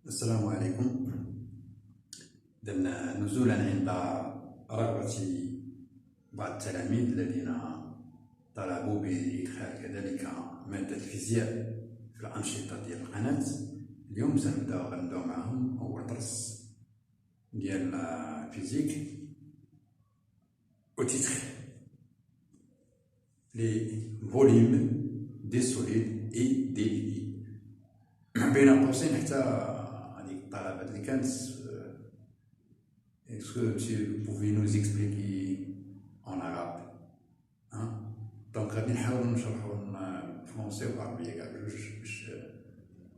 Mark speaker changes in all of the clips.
Speaker 1: السلام عليكم. نزولا عند رغبة بعض التلاميذ الذين طلبوا بإدخال كذلك مادة الفيزياء في الأنشطة ديال القناة. اليوم غنبداو معهم أول درس ديال الفيزيك au titre les volumes des solides et des liquides. بين قوسين حتى هذيك الطلبة اللي كانت est-ce que tu pouvais nous expliquer en arabe donc غادي نحاولوا نشرحوا فرونسي وعربية كاع بجوج باش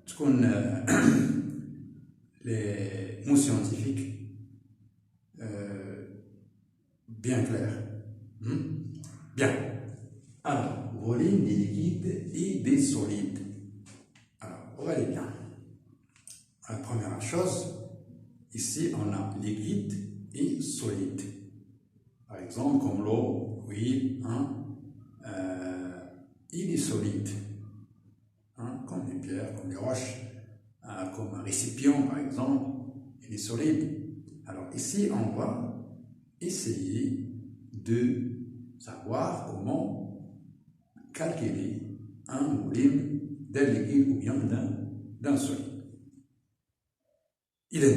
Speaker 1: تكون les mots scientifiques bien clairs. Bien. Alors, volume des liquides et des solides. Alors, regardez bien. La première chose, ici on a liquide et solide. Par exemple, comme l'eau, oui, il est solide. Comme les pierres, comme les roches, comme un récipient par exemple, il est solide. Alors ici, on va essayer de savoir comment calculer un volume d'un liquide ou bien d'un solide. إذا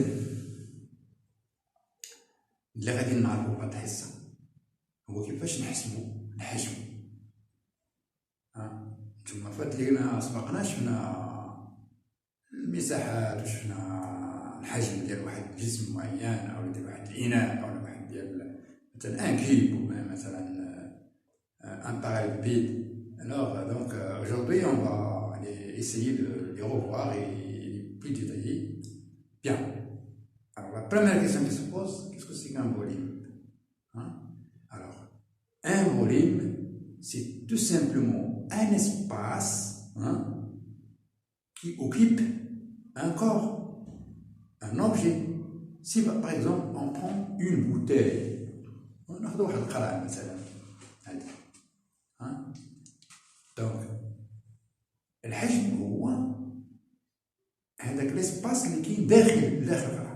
Speaker 1: اللي غادي نعرفو في هاد الحصة هو كيفاش نحسبو الحجم. نتوما فات لينا سبقنا شفنا المساحات وشفنا الحجم ديال واحد الجسم معين أو ديال واحد الإناء أو واحد ديال مثلا ان كيب ou مثلا un parallélépipède. Alors donc aujourd'hui on va essayer de les revoir et les plus détaillés. Bien. Alors la première question qui se pose, qu'est-ce que c'est qu'un volume? Alors, un volume, c'est tout simplement un espace qui occupe un corps, un objet. Si par exemple on prend une bouteille, on a واحد القرعة مثلا donc الحجم هو هذاك ليسباس اللي كاين داخل القرعة.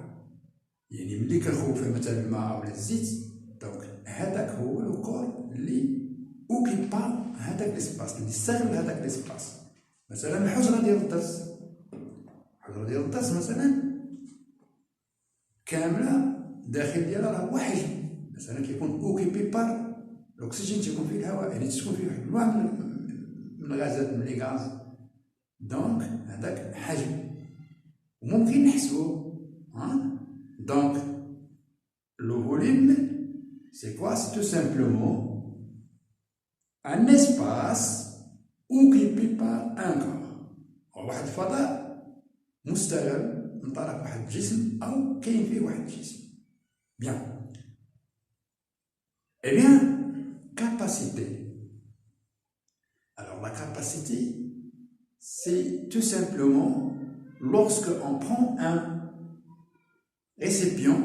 Speaker 1: يعني ملي كنخوي فيه مثلا الماء ولا الزيت، دونك هذاك هو لو كور اللي اوكيبا هذاك ليسباس، اللي استغل هذاك ليسباس. مثلا الحجرة ديال الدرس، الحجرة ديال الدرس مثلا كاملة داخل ديالها راه هو حجم، مثلا كيكون اوكيبي بار الاكسجين، تيكون فيه الهواء، يعني تكون فيه واحد النوع من الغازات، من لي غاز، دونك هذاك حجم وممكن نحسبو. Donc, le volume, c'est quoi? C'est tout simplement un espace occupé par un corps. واحد الفضاء مستغل من طرف واحد الجسم أو كاين فيه واحد الجسم. Bien. Eh bien, capacité. Alors, la capacité, c'est tout simplement lorsque on prend un récipient,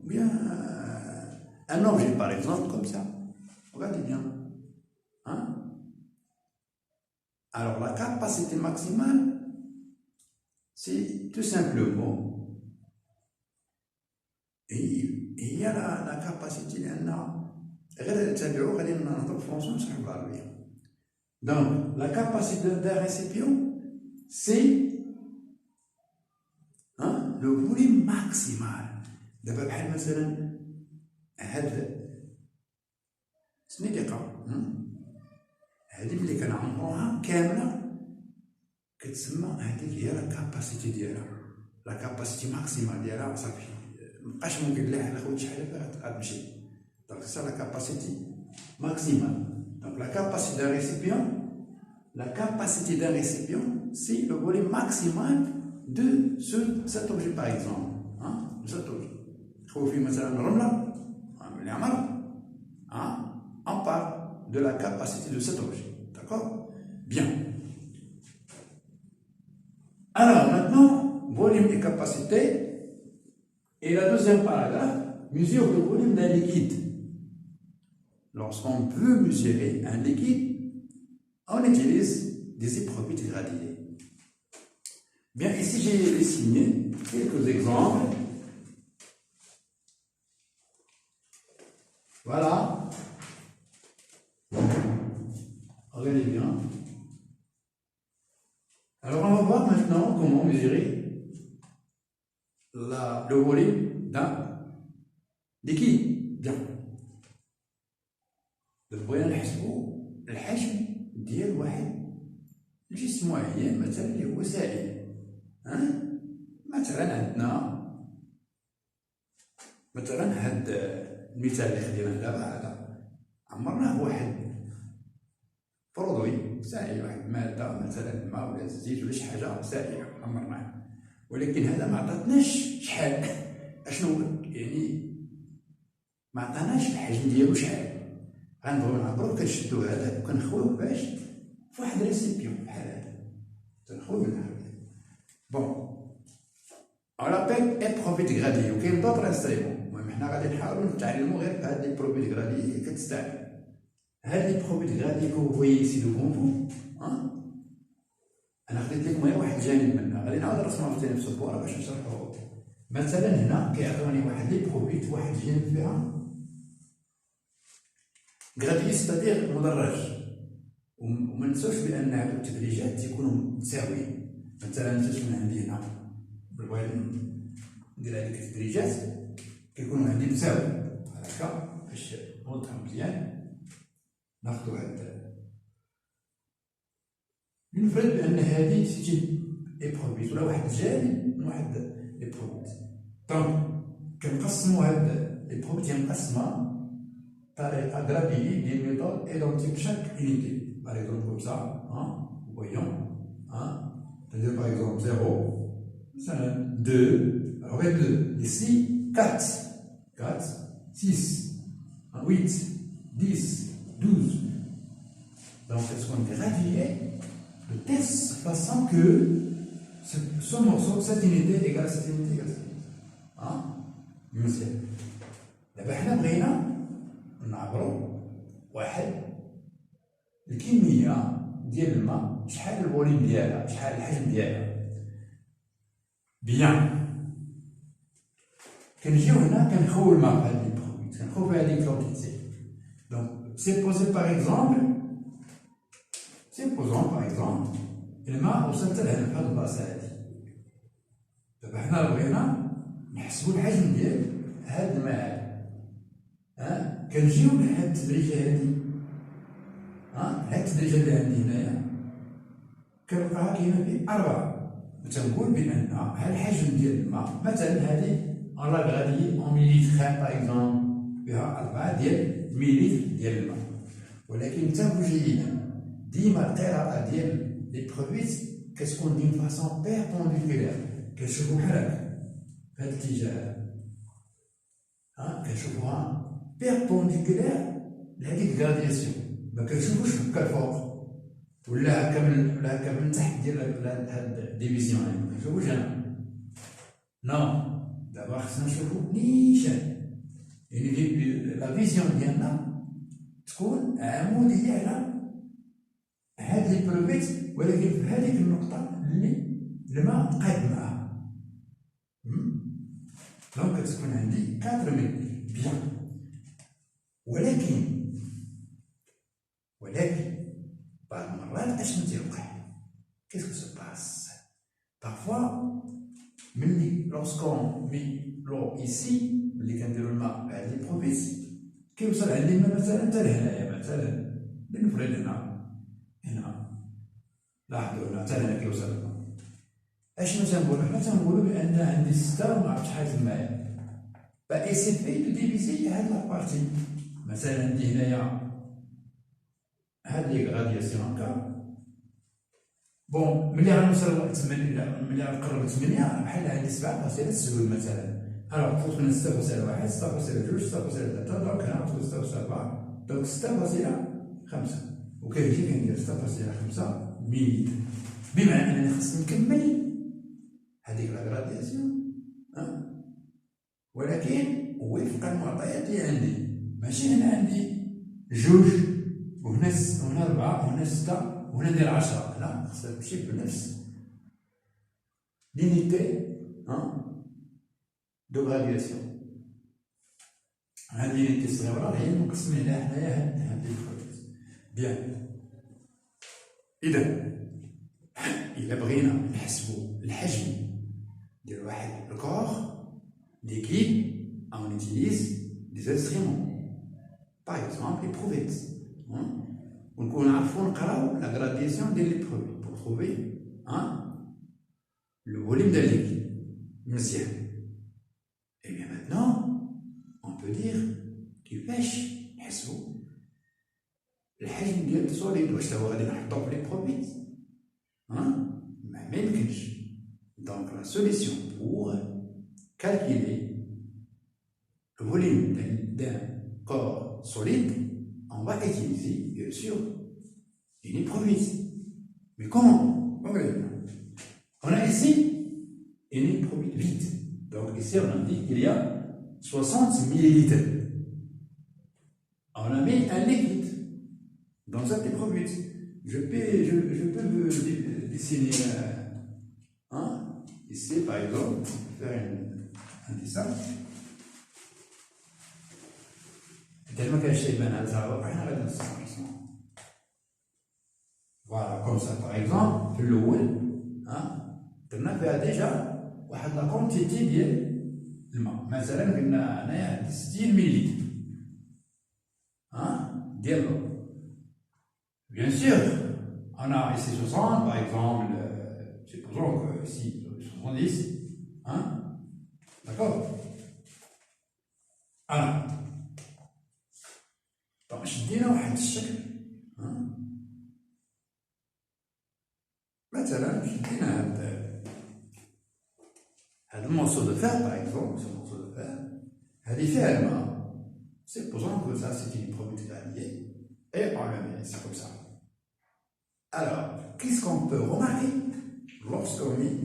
Speaker 1: ou bien un objet par exemple, comme ça. Regardez bien. Alors la capacité maximale, c'est tout simplement, il y a la capacité, donc la capacité d'un récipient, c'est le volume maximal. دابا بحال مثلا هاد السنيدقة هادي ملي كنعمروها كاملة كتسمى هاديك هي لا كاباسيتي ديالها، لا كاباسيتي ماكسيمال ديالها. صافي مبقاش ممكن لا خويا شحال غتمشي. دونك سا لا كاباسيتي ماكسيمال. دونك لا كاباسيتي d'un récipient, la capacité d'un récipient, c'est le volume maximal de cet objet par exemple. De cet objet. خوي فيه مثلا رملة اللي عمر on parle de la capacité de cet objet. D'accord? Bien. Alors maintenant, volume et capacité. Et la deuxième paragraphe mesure le volume d'un liquide. Lorsqu'on veut mesurer un liquide, on utilise des épreuves irradiées. Bien, ici j'ai dessiné quelques exemples. Voilà. Regardez bien. Alors on va voir maintenant comment mesurer le volume d'un liquide. Bien. بغينا نحسبوا الحجم ديال واحد جسم معين مثلا اللي هو سائل. مثلا عندنا هاد المثال اللي خديناه دابا هذا عمرناه بواحد برودوي سائل، واحد الماده مثلا الماء ولا الزيت ولا شي حاجه سائله عمرناه، ولكن هذا ما عطاتناش شحال، اشنو يعني ما عطاناش الحجم ديالو شحال. غنبغيو نعبرو كنشدو هذاك وكنخويوه باش في واحد ريسيبيون بحال هذا تنخويو النحو. بون on l'appelle épreuve dégradée وكاين دوطر انستريمون. المهم حنا غادي نحاولو نتعلمو غير في هاد l'épreuve dégradée اللي كتستعمل. هاد l'épreuve dégradée كو فويي سي دو فون انا خديت لكم غير واحد الجانب منها، غادي نعاود نرسمها ثاني في السبوره باش نشرحو. مثلا هنا كيعطوني واحد ليبروفيت واحد الجانب فيها غراديي ستادير مدرج، وما ننساوش بان هادو التدريجات تيكونوا متساويين. مثلا تكون عندي هنا بالبغيت ندير هذيك التدريجات كيكونوا عندي مساوي هكا باش نوضحو مزيان. ناخدو هاد نفرض بان هادي سيتي ايبروفيت ولا واحد الجانب من واحد ايبروفيت. دونك كنقسمو هاد ايبروفيت مقسمه طريقه غراديي ديال ميثود ايدونتيك شاك unité. Par exemple comme ça, voyons, c'est-à-dire par exemple 0, 2, avec 2, ici 4, 6, 8, 10, 12. Donc est-ce qu'on gradue de telle façon que ce morceau, cette unité égale cette unité égale cette unité. مزيان. دابا حنا بغينا نعبرو واحد الكميه ديال الماء، شحال الفوليم ديالها، شحال الحجم ديالها. بيان كنجيو هنا كنخويو الماء في هاد ليبروفيت، كنخويو في هاديك كونتيتي. دونك سيبوزون باغ اكزومبل الماء وصل حتى لهنا في هاد البلاصه هادي. دابا حنا بغينا نحسبو الحجم ديال هاد الماء هذا. كنجيو لهاد التدريجه هادي، هاد التدريجه اللي عندي هنايا كنلقاها كاينه في 4. تنقول بان ها الحجم ديال الماء مثلا هادي اون لا غادي اون ميليتر باغ اكزومبل فيها 4 ديال ميليتر ديال الماء. ولكن انتبهوا جيدا، ديما القراءه ديال لي بروفيت كتكون دون فاسون بيربونديكولير، كنشوفو بحال هكا في هاد الاتجاه هذا، كنشوفوها بيربونديكولير لهاديك الغرادياسيون، ما كنشوفوش هكا الفوق ولا هكا من تحت ديال هاد الديفيزيون هادي، ما كنشوفوش هنا. نو، دابا خصنا نشوفو نيشان، يعني لا فيزيون ديالنا تكون عموديه على هاد لي بروفيت، ولكن في هاديك النقطه اللي الماء قاد معاها. دونك كتكون عندي 4 متر. بيان. ولكن بعض المرات اشنو تيوقع؟ كيسكو سو باس بارفوا ملي لوسكون مي لو ايسي ملي كنديرو الماء بهاد لي بروفيس كيوصل عندي الماء مثلا حتى لهنايا، مثلا لنفرض هنا لاحظوا هنا حتى هنا كيوصل الماء. اشنو تنقولو حنا؟ تنقولو بان عندي 6 ومعرفتش شحال الماء، فإيسيفي دو ديفيزي هاد لابارتي. مثلا عندي هنايا هاد لي غرادياسيون هكا. بون ملي غنوصل لواحد 8، ملي غنقرب ل 8 بحال عندي 7.8 مثلا. الوغ فوت من 6.1 6.2 6.3 دونك هنا غتكون 6.4 دونك 6.5 وكيجي كندير 6.5 مليلتر، بمعنى انني خصني نكمل هاديك لا غرادياسيون ولكن وفق المعطيات اللي عندي. ماشي هنا عندي 2 وهنا 4 وهنا 6 وهنا ندير 10، لا، خصها تمشي بنفس l'unité de graduation. هذه l'unité cérébrale هي مقسمين لها حنايا هاد البروتيز. بيان. إذا بغينا نحسبوا الحجم ديال واحد الكور d'équipe, on utilise des instruments. Par exemple, les prouvettes. On a la gradation des prouvettes pour trouver le volume de l'équipe. Et bien maintenant, on peut dire كيفاش نحسبوا الحجم ديال السوليد. واش هو غادي نحطوه في لي بروفيت؟ ما يمكنش. Donc la solution pour calculer le volume d'un corps solide, on va utiliser bien sûr une épreuve. Mais comment? On a ici une épreuve vide. Donc ici on a dit qu'il y a 60 millilitres. On a mis un liquide dans cette épreuve. Je peux vous dessiner ici par exemple, faire un dessin. تالما كاين شي يبان على الزعبه حنا غادي نستعملو. فوالا كوم سا باغ اكزومبل في الاول درنا فيها ديجا واحد لا كونتيتي ديال الماء. مثلا قلنا هنايا 60 مليلتر ديال لو. بيان سور on a ici 60 par exemple, supposons que ici 70, d'accord. Alors donc شدينا واحد الشكل مثلا شدينا هاد المورسو دو فير باغ اكزومبل. ce morceau de fer هادي فيها الماء. supposons que ça c'est une probabilité d'allier et on le met, c'est comme ça. Alors qu'est-ce qu'on peut remarquer lorsqu'on met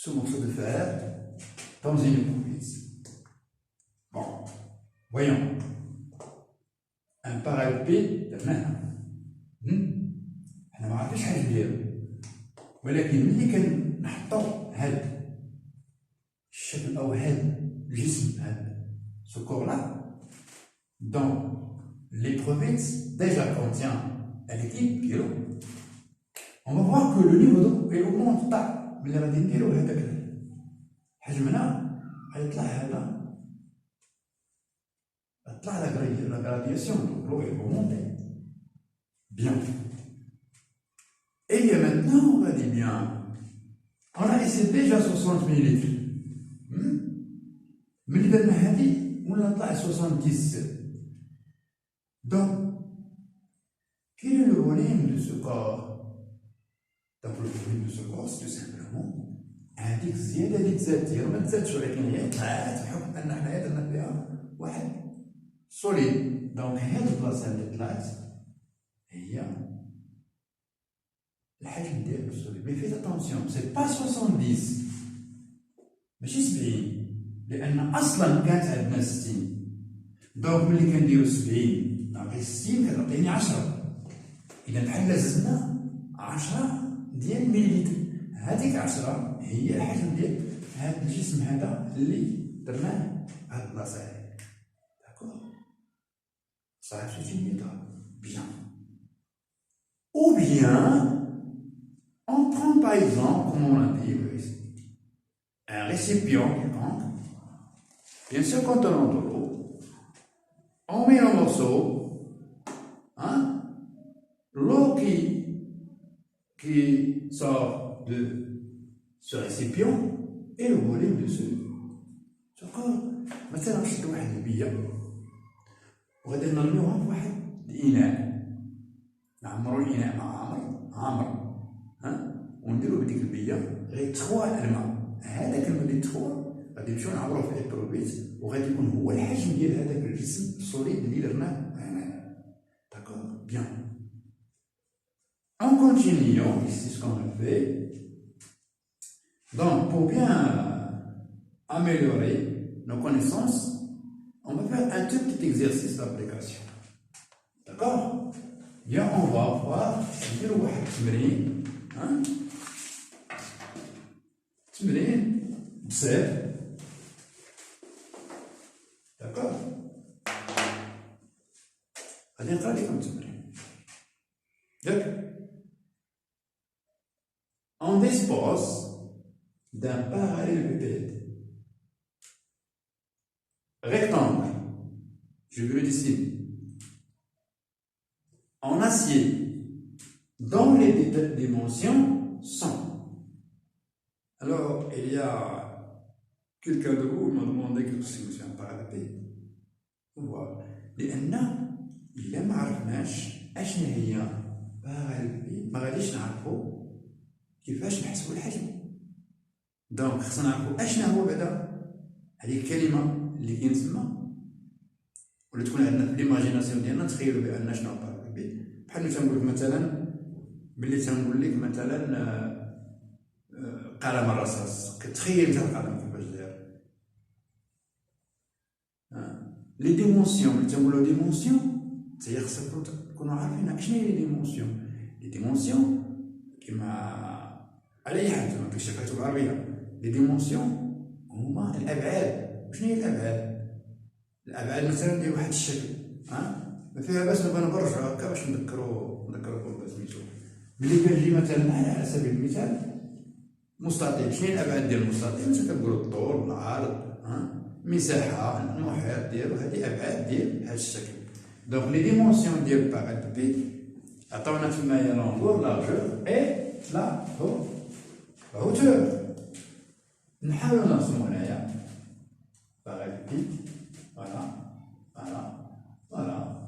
Speaker 1: ce morceau de fer dans une provise? Bon, voyons. Un parallépipède درناه حنا ما عرفناش شحال ديالو، ولكن ملي كنحطو هاد الشكل او هاد الجسم هاد ce corps là dans l'éprouvette déjà contient un liquide qui est l'eau. On va voir que le niveau d'eau il augmente pas. ملي غادي نديرو هذاك حجمنا غيطلع هذا la gradation, donc l'eau est remontée. Bien. Et bien maintenant, on va dire bien. On a ici déjà 60 millilitres. Mais on a 70. Donc, quel est le volume de ce corps? Donc, le volume de ce corps, c'est tout simplement هذيك الزيادة اللي تزادت هي ما تزادش، ولكن هي طلعت بحكم أن حنايا درنا فيها واحد solide. Donc هاد البلاصة اللي طلعت هي الحجم ديال السوليد. مي فيت اتونسيون سي با 70 ماشي 70، لأن أصلا كانت عندنا 60. دونك ملي كنديرو 70 نعطي 60 كتعطيني 10. إذا بحال زدنا 10 ديال مليلتر. هذيك 10 هي الحجم ديال هاد الجسم هذا اللي درناه هاد البلاصة هادي. Ça c'est une méthode. Bien. Ou bien, on prend par exemple, comme on l'a dit, un récipient quelconque. Bien sûr, contenant de l'eau, on met un morceau, l'eau qui sort de ce récipient et le volume de ce corps. Maintenant, je dois un billet. وغادي نرميوها في واحد الإناء، نعمرو الإناء مع عامر ونديرو بديك البية غيتخوى الماء. هذاك الماء اللي تخوى غادي نمشيو نعمروه في البروبيت وغادي يكون هو الحجم ديال هذاك الجسم السوليد اللي درناه هنايا. داكور بيان. En continuant, ici ce qu'on a fait. Donc pour bien améliorer nos connaissances, on va faire un tout petit exercice d'application. D'accord? Bien, on va voir, نديرو واحد التمرين تمرين بسيط. داكوغ، غادي نقرا لكم التمرين ياك. On dispose d'un parallélépipède rectangle, je vais le dessiner, en acier dont les dimensions sont. Alors, il y a quelqu'un de vous m'a demandé que c'est un parallélépipède. هو لأن إلا ما عرفناش أشنا هي باراليليبيد ما غاديش نعرفو كيفاش نحسبو الحجم. دونك خصنا نعرفو أشنا هو بعدا هذه الكلمة اللي كاين تما، ولا تكون عندنا في ليماجيناسيون ديالنا نتخيلو بأن شنو باراليليبيد. بحال تنقول لك مثلا بلي تنقول لك مثلا قلم الرصاص، كتخيل انت القلم كيفاش داير. لي ديمونسيون اللي تنقولو ديمونسيون هي خصكم تكونوا عارفين اشنا هي لي ديمونسيون. لي ديمونسيون كيما على اي حد ما كاينش كتب عربيه، لي ديمونسيون هما الابعاد. شنو هي الابعاد؟ الابعاد مثلا ديال واحد الشكل، ما فيها باس نبغي نبرجو هكا باش نذكركم سميتو. ملي كنجي مثلا على سبيل المثال مستطيل، شنو هي الابعاد ديال المستطيل؟ مثلا كنقولوا الطول، العرض، مساحه، المحيط ديالو، هذه ابعاد ديال هذا الشكل. دونك لي ديمونسيون ديال باراليليبيد عطاونا تمايا لونغور، لارجور اي لا هوتور. نحاولوا نرسمو هنايا باراليليبيد، فوالا فوالا فوالا.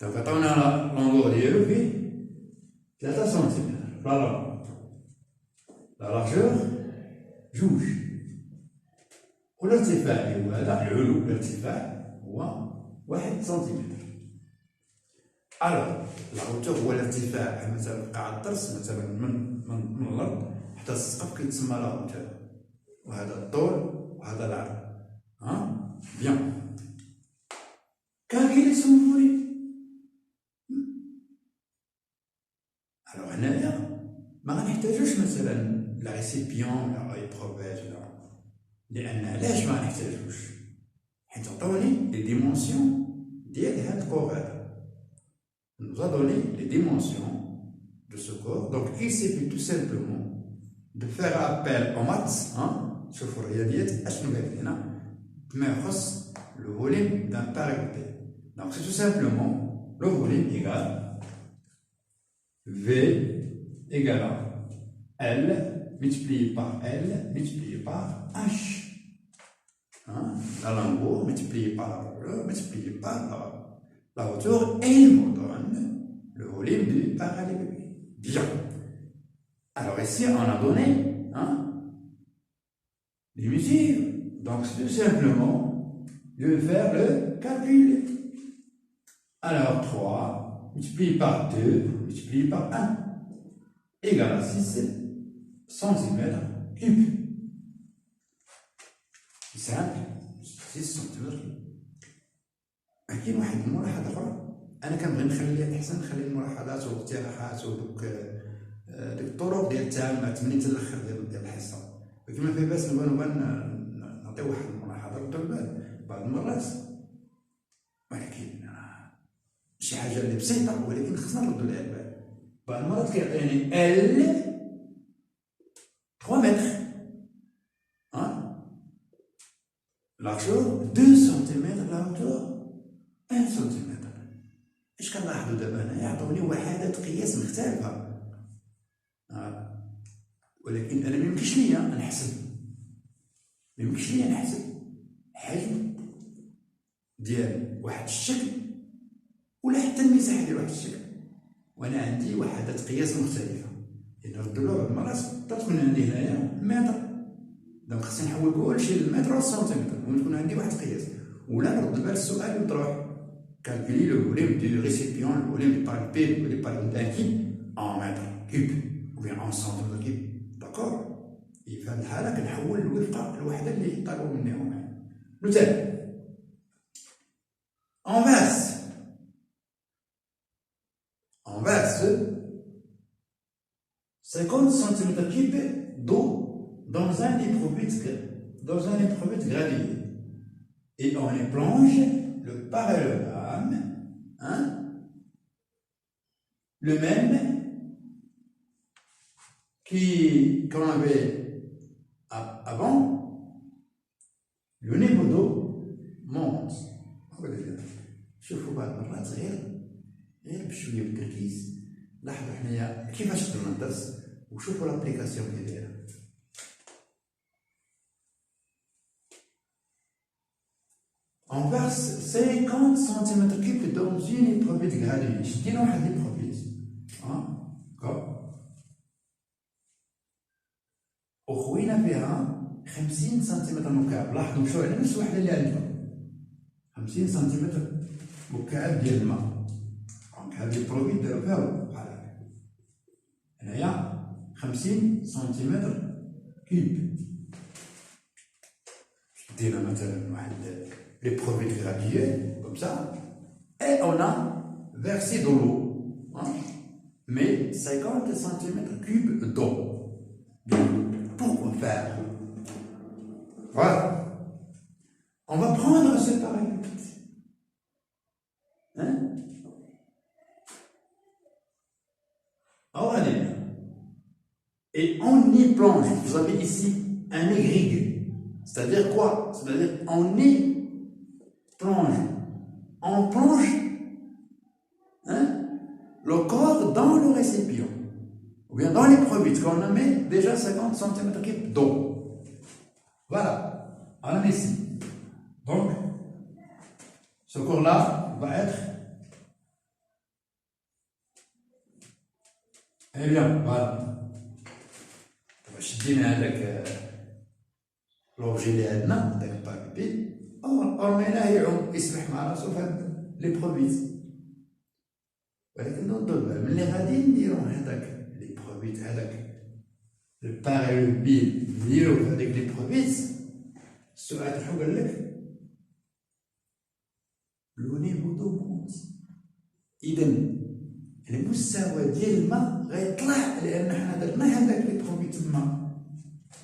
Speaker 1: دونك عطاونا لونغور ديالو فيه 3 سنتيمتر، لا لارجور جوج، والارتفاع اللي هو هذا العلو، الارتفاع هو 1 سنتيمتر. الوغ لا هوتور هو الارتفاع مثلا قاع الضرس مثلا من الارض حتى السقف كيتسمى لا هوتور، وهذا الطول وهذا العرض. بيان كالكيلي سون فولي. الوغ هنايا ما غنحتاجوش مثلا لا ريسيبيون لا ايبروفيت لا، لأن علاش ما غنحتاجوش؟ حيت عطاوني لي ديمونسيون ديال هاد الكور هذا. nous a donné les dimensions de ce corps. Donc il suffit tout simplement de faire appel aux maths. شوفوا الرياضيات اشنو قالت لنا بما يخص le volume d'un parallélépipède. Donc c'est tout simplement le volume égale V égale à L multiplié par L multiplié par H. La longueur multipliée par la largeur multipliée par la hauteur et il me donne le volume du parallélépipède. Bien. Alors ici on a donné les mesures. Donc c'est tout simplement je vais faire le calcul. Alors 3 multiplié par 2 multiplié par 1 égale à 6 centimètres cubes. simple 6 سنتيمتر. كاين واحد الملاحظه اخرى، انا كنبغي نخلي احسن نخلي الملاحظات والاقتراحات ودوك الطرق ديال التعامل مع التمرين حتى الاخر ديال الحصه، ولكن ما في باس نبغي نعطي واحد الملاحظه ردوا البال بعض المرات، ولكن شي حاجه اللي بسيطه ولكن خصنا نردوا لها البال. بعض المرات كيعطيني ال 3 متر largeur 2 سم، لا hauteur 1 سم. اش كنلاحظوا دابا هنا؟ يعطوني وحدات قياس مختلفه، ولكن انا ميمكنش ليا نحسب حجم ديال واحد الشكل ولا حتى المساحه ديال واحد الشكل وانا عندي وحدات قياس مختلفه. الا ردوا له بعض المرات تكون عندي هنايا متر، دونك خصني نحول كلشي للمتر والسنتيمتر وتكون عندي واحد القياس، ولا نرد بال السؤال ونطرح calculer le volume du récipient, le volume du parallélépipède ou du parallélépipède d'un cube en mètres cubes ou bien en centimètres cubes. D'accord? في هذه الحالة كنحول الوفقة الوحدة اللي طلبوا مني هما. مثال en on verse 50 cm3 d'eau dans un éprouvette gradué. Et on y plonge le parallélogramme, le même qu'on avait avant. Le niveau d'eau monte. شوفوا بعض المرات غير بشويه بالتركيز. لاحظوا حنايا كيفاش درنا الدرس وشوفوا لابليكاسيون اللي دايره. On verse 50 cm3 dans une éprouvette graduée. شدينا واحد l'éprouvette. وخوينا فيها 50 سنتيمتر مكعب. لاحظوا مشاو على نفس الوحده اللي عندنا 50 سنتيمتر مكعب ديال الماء. دونك هذه البروفيت دارو فيها بحال هكا. هنايا 50 سنتيمتر كيوب. شدينا مثلا واحد لي بروفيت غراديي كوم سا اي اون ا فيرسي دو لو mais 50 cm3 d'eau. Pourquoi faire? Voilà. On va prendre ce parallélépipède. Et on y plonge. Vous avez ici un aigrigue. C'est-à-dire quoi? C'est-à-dire on y plonge. On plonge le corps dans le récipient. Ou bien dans l'éprouvette, qu'on a mis déjà 50 cm3 d'eau. Voilà, on a mis ici. Donc, ce corps-là va être. Eh bien, voilà. شدينا هذاك لوبجي اللي عندنا هذاك البابي ورميناه يعوم يسبح مع راسو في هاد ليبروفيت. ولكن نوضوا ملي غادي نديرو هذاك ليبروفيت هذاك الباراليلوبيد نديرو في هذيك ليبروفيت السؤال تاعو قال لك لو نيفو دو مونت. إذا المستوى ديال الماء غيطلع لأن حنا درنا هذاك ليبروفيت تما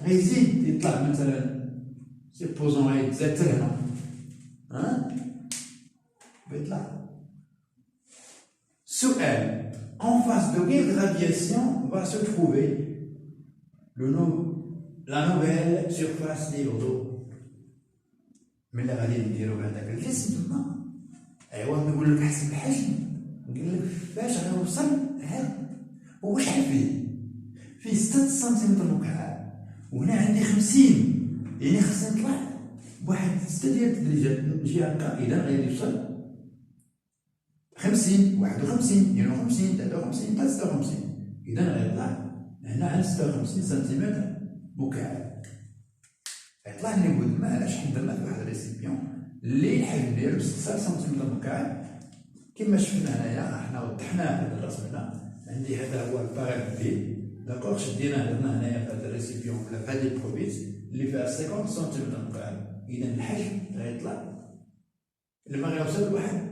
Speaker 1: غيزيد يطلع مثلا سيبوزون غيتزاد حتى لهنا بيطلع. سؤال en face de quelle radiation va se trouver la nouvelle surface ديال الضوء؟ ملي غادي نديرو هذاك الجسم تما ايوا نقول لك حسب الحجم نقول لك فاش غيوصل هذا هو شحال فيه 6 سنتيمتر مكعب وهنا عندي 50 يعني خصني نطلع بواحد 6 ديال التدريجات نجي هكا. اذا غادي يوصل 50 51 52 53 56 اذا غيطلع هنا على 56 سنتيمتر مكعب. غيطلع النيفو د الماء على شحال درنا في واحد الريسيبيون اللي الحجم ديالو 6 سنتيمتر مكعب. كما شفنا هنايا حنا وضحناه في الرسم هنا. عندي هذا هو الباراليلوبيد داكوغ. شدينا درنا هنايا في هذا الريسيبيون ولا في هذه البروفيت اللي فيها 50 سنتيمتر مكعب. اذا الحجم غيطلع الماء غيوصل لواحد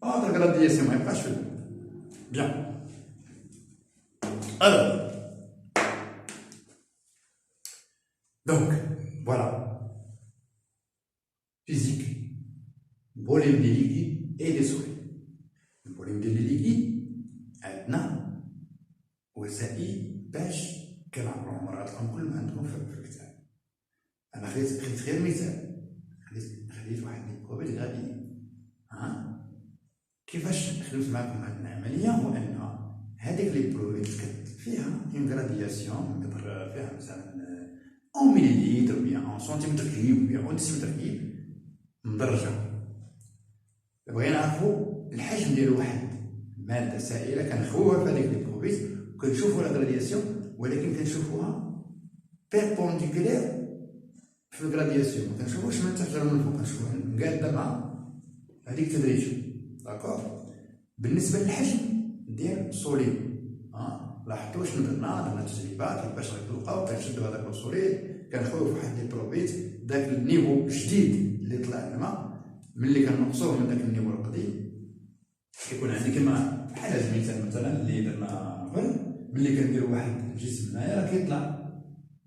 Speaker 1: اوتر غرادياسيون ما يبقاش في الماء. بيان. الوغ دونك فوالا فيزيك فوليوم دي ليكيد اي دي سوليد. الفوليوم ديال لي ليكيد عندنا وسائل باش كنعبرو مراتكم كل ما عندكم في الكتاب. انا خديت غير مثال. خديت واحد ليبروفيت غادي كيفاش خدمت معكم هاد العمليه. هو ان هذيك ليبروفيت فيها اون غرادياسيون فيها مثلا اون مليليتر او بيان اون سنتيمتر كيوب او بيان اون ديسيمتر كيوب مدرجه. بغينا نعرفو الحجم ديال واحد ماده سائله كنخوها في هذيك ليبروفيت وكنشوفو لا غرادياسيون ولكن كنشوفوها بيربونديكولير في الغرادياسيون. ما كنشوفوش من تحت ولا من فوق. كنشوفوها مقاده مع هذيك التدريج. داكوغ. بالنسبه للحجم ديال السوليد لاحظتوا واش درنا تجربات باش غيتلقاو كنشدو هذاك السوليد كنخويو في واحد ليبروفيت داك النيفو الجديد اللي طلع لنا ملي كنقصوه من داك النيفو القديم كيكون عندي كيما بحال هاد المثال مثلا اللي درنا قبل، ملي كنديرو واحد الجسم هنايا راه كيطلع،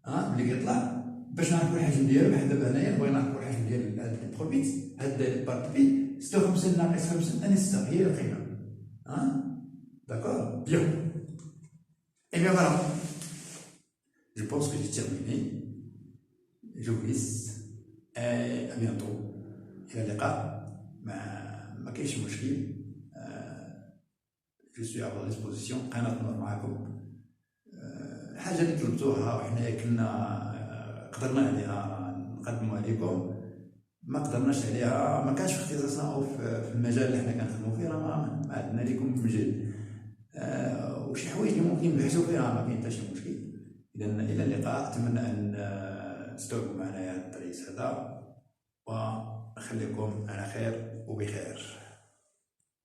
Speaker 1: ملي كيطلع باش نعرفو الحجم ديالو. بحال دابا هنايا بغينا نعرفو الحجم ديال هاد البروبيت، هاد البارت بي 56 ناقص 5 انستر هي القيمة. D'accord? Bien. Et bien voilà. Je pense que j'ai terminé. Je vous laisse. Et à bientôt. إلى اللقاء. ما كاينش مشكل. Je suis à votre disposition. قناة نور معكم. الحاجة اللي طلبتوها وحنايا كنا قدرنا عليها نقدموها لكم، ما قدرناش عليها، ما كانش في اختصاصنا في المجال اللي حنا كنخدمو فيه، راه ما عندنا لكم مجال. وشي حوايج اللي ممكن نبحثو فيها ما كاين حتى شي مشكل. إذا إلى اللقاء. أتمنى أن تستوعبوا معنا هذا الدرس هذا، ونخليكم على خير وبخير.